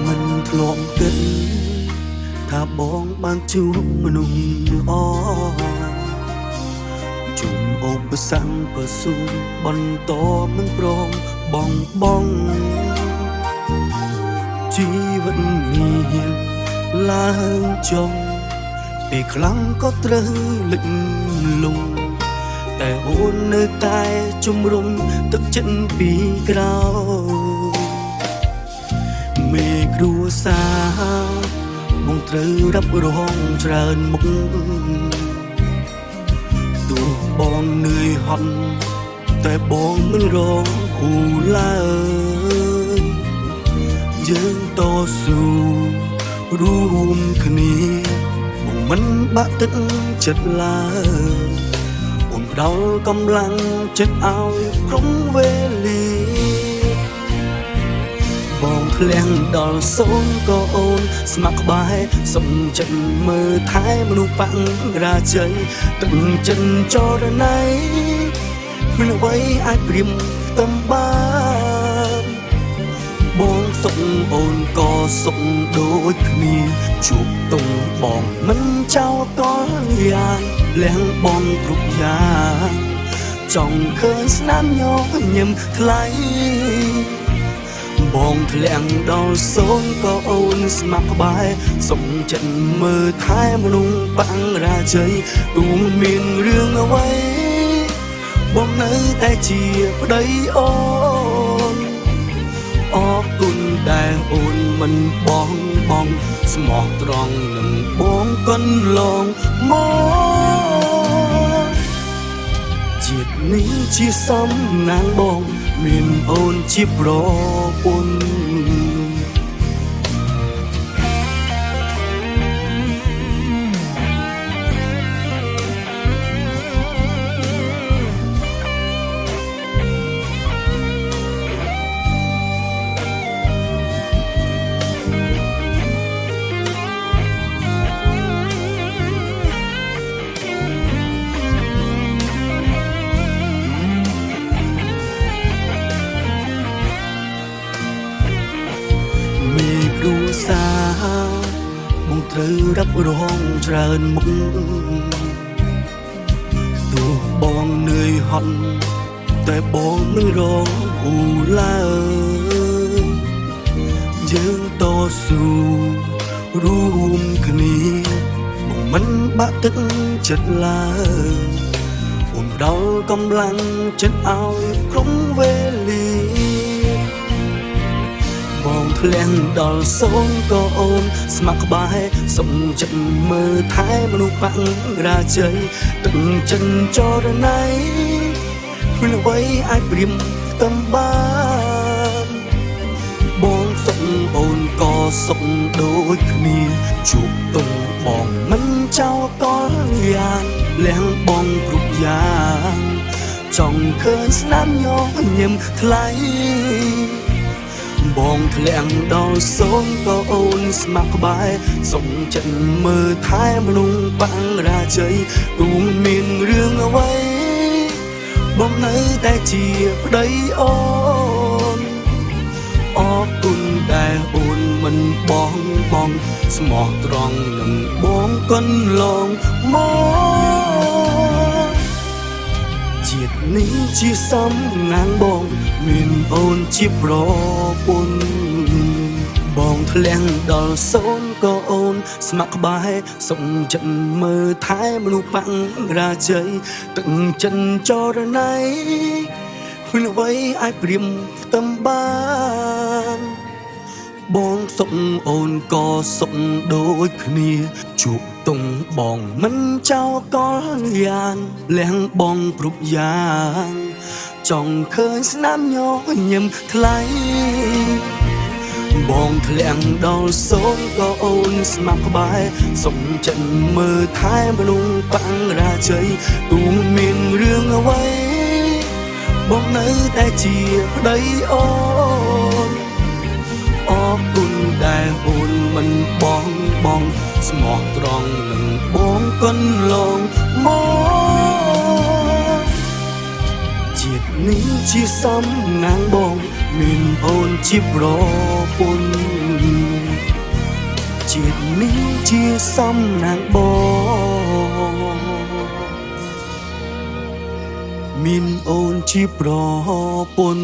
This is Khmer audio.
មិនធ្លាប់គិតថាបងបានជួបមនុស្សល្អជុំឧបសគ្គក៏ស៊ូបន្តមិនព្រមបងជីវិតនេះឡើងចុងពេលខ្លាំងក៏ត្រូវលិចលង់តែអូននៅតែជំរុំទឹកចិត្តពីក្រោយមេគ្រួសារបងត្រូវរ៉ាប់រងច្រើនមុខទោះបងនឿយហត់តែបងមិនរងគូឡើយយើងតស៊ូរួមគ្នាបងមិនបាក់ទឹកចិត្តឡើយអូនផ្ដល់កម្លាំងចិត្តឲ្យគ្រប់វេលាបងភ្លាំងដល់សូនក៏អូនស្ម័គ្រក្បែរសុំចិត្តមើលថែមនុស្សបាក់រាជ័យទឹកចិត្តចរណៃមិនអ្វីអាចព្រៀមតំបានបងសុខអូនក៏សុខដូចគ្នាជួបតុងបងមិនចោលកលយ៉ាងលះបងគ្រប់យ៉ាងចង់ឃើញស្នាមញញឹមថ្លៃបងធ្លាក់ដល់សូនក៏អូនស្ម័គ្រក្បែរសុំចិត្តមើលថែមនុស្សបាំងរាជ័យទូមានរឿងអ្វីបងនៅតែជាប្តីអូនអរគុណដែលអូនមិនបងស្មោះត្រង់នឹងបងកន្លងមកជាតិនេះជាសំណាងបងមានអូនជាប្រពន្ធបងត្រូវរ៉ាប់រងច្រើនមុខទោះបងនឿយហត់តែបងមិនរងគូឡើយយើងតស៊ូរួមគ្នាបងមិនបាក់ទឹកចិត្តឡើយអូនដល់កម្លាំងចិត្តឲ្យគ្រប់វេលាបងភ្លាំងដល់សូនក៏អូនស្ម័គ្រក្បែរសុំចិត្តមើលថែមនុស្សបាក់រាជ័យទឹកចិត្តចរណៃមិនអ្វីអាចព្រៀមតំបានបងសុខអូនក៏សុខដូចគ្នាជួបតុងបងមិនចោលកលយ៉ាងលះបងគ្រប់យ៉ាងចង់ឃើញស្នាមញញឹមថ្លៃបងធ្លាក់ដល់សូនក៏អូនស្ម័គ្រក្បែរសុំចិត្តមើលថែមនុស្សបាំងរាជ័យទូមានរឿងអ្វីបងនៅតែជាប្តីអូនអរគុណដែលអូនមិនបងស្មោះត្រង់នឹងបងកន្លងមកជាតិនេះជាសំណាងបងមានអូនជាប្រពន្ធបងធ្លាក់ដល់សូនក៏អូនស្ម័គ្រក្បែរសុំចិត្តមើលថែមនុស្សបាំងរាជ័យទឹកចិត្តចរណៃមិនអ្វីអាចព្រៀមតំបានបងសុខអូនក៏សុខដូចគ្នាជួបតុងបងមិនចោលកលយ៉ាងលះបងគ្រប់យ៉ាងចង់ឃើញស្នាមញញឹមថ្លៃបងធ្លាក់ដល់សូនក៏អូនស្ម័គ្រក្បែរសុំចិត្តមើលថែមនុស្សបាំងរាជ័យទូមានរឿងអ្វីបងនៅតែជាប្តីអូនអរគុណដែលអូនមិនបងស្មោះត្រង់នឹងបងកន្លងមកជាតិនេះជាសំណាងបងមានអូនជាប្រពន្ធ chiết nín chia xăm nàng bò min ôn chi pro pun